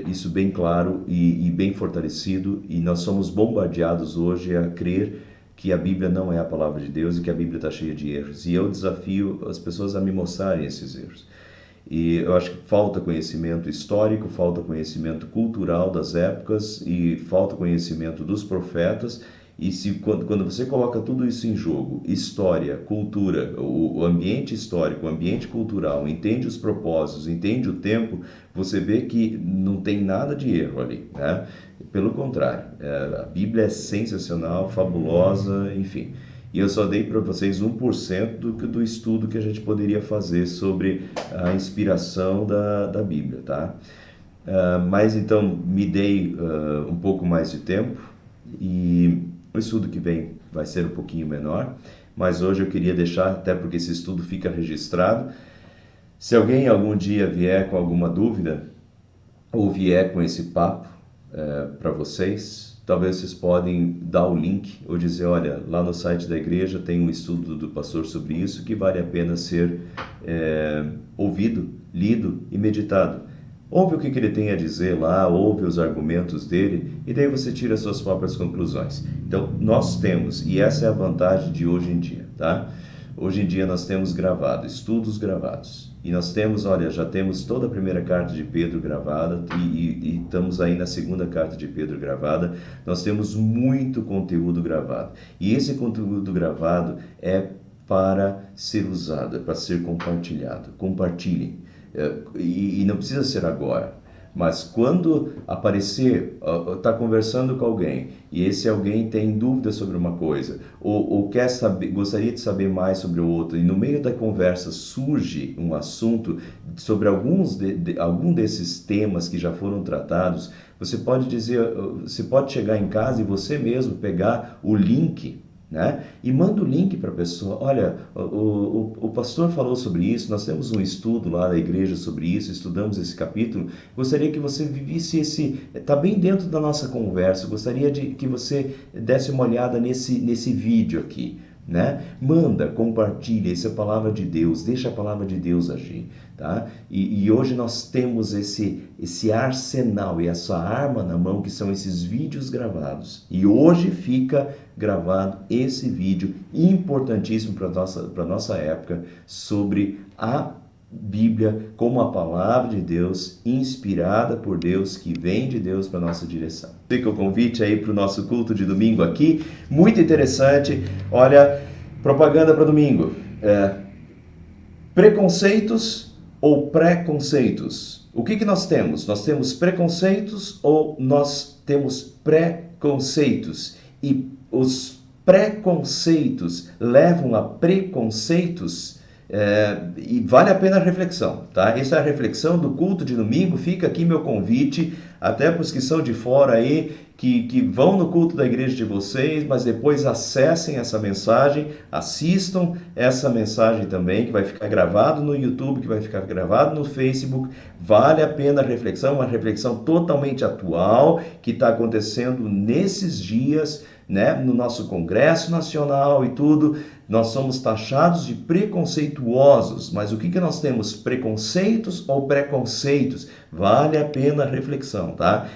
isso bem claro e bem fortalecido, e nós somos bombardeados hoje a crer que a Bíblia não é a palavra de Deus e que a Bíblia está cheia de erros. E eu desafio as pessoas a me mostrarem esses erros. E eu acho que falta conhecimento histórico, falta conhecimento cultural das épocas e falta conhecimento dos profetas. E quando você coloca tudo isso em jogo, história, cultura, o ambiente histórico, o ambiente cultural, entende os propósitos, entende o tempo, você vê que não tem nada de erro ali, né? Pelo contrário, a Bíblia é sensacional, fabulosa, enfim. E eu só dei para vocês 1% do estudo que a gente poderia fazer sobre a inspiração da Bíblia, tá? Mas então me dei um pouco mais de tempo, e o estudo que vem vai ser um pouquinho menor, mas hoje eu queria deixar, até porque esse estudo fica registrado. Se alguém algum dia vier com alguma dúvida, ou vier com esse papo para vocês, talvez vocês podem dar o link ou dizer, olha, lá no site da igreja tem um estudo do pastor sobre isso que vale a pena ser ouvido, lido e meditado. Ouve o que ele tem a dizer lá, ouve os argumentos dele, e daí você tira as suas próprias conclusões. Então, nós temos, e essa é a vantagem de hoje em dia, tá? Hoje em dia nós temos gravado, estudos gravados. E nós temos, olha, já temos toda a primeira carta de Pedro gravada e estamos aí na segunda carta de Pedro gravada. Nós temos muito conteúdo gravado. E esse conteúdo gravado é para ser usado, é para ser compartilhado. Compartilhem. E não precisa ser agora, mas quando aparecer, está conversando com alguém e esse alguém tem dúvidas sobre uma coisa ou quer saber, gostaria de saber mais sobre o outro, e no meio da conversa surge um assunto sobre algum desses temas que já foram tratados, você pode chegar em casa e você mesmo pegar o link, né? E manda o link para a pessoa. Olha, o pastor falou sobre isso, nós temos um estudo lá da igreja sobre isso, estudamos esse capítulo, gostaria que você vivesse está bem dentro da nossa conversa, gostaria que você desse uma olhada nesse vídeo aqui, né? Manda, compartilha, essa é a palavra de Deus, deixa a palavra de Deus agir, tá? E hoje nós temos esse arsenal e essa arma na mão, que são esses vídeos gravados, e hoje fica gravado esse vídeo importantíssimo para nossa época sobre a Bíblia como a palavra de Deus, inspirada por Deus, que vem de Deus para a nossa direção. Fica o convite aí para o nosso culto de domingo aqui, muito interessante. Olha, propaganda para domingo. Preconceitos ou preconceitos? O que nós temos? Nós temos preconceitos ou nós temos preconceitos? E os preconceitos levam a preconceitos? E vale a pena a reflexão, tá? Essa é a reflexão do culto de domingo. Fica aqui meu convite, até para os que são de fora aí, que vão no culto da igreja de vocês, mas depois acessem essa mensagem, assistam essa mensagem também, que vai ficar gravado no YouTube, que vai ficar gravado no Facebook. Vale a pena a reflexão, uma reflexão totalmente atual, que está acontecendo nesses dias, né, no nosso Congresso Nacional e tudo. Nós somos taxados de preconceituosos, mas o que nós temos? Preconceitos ou preconceitos? Vale a pena a reflexão, tá?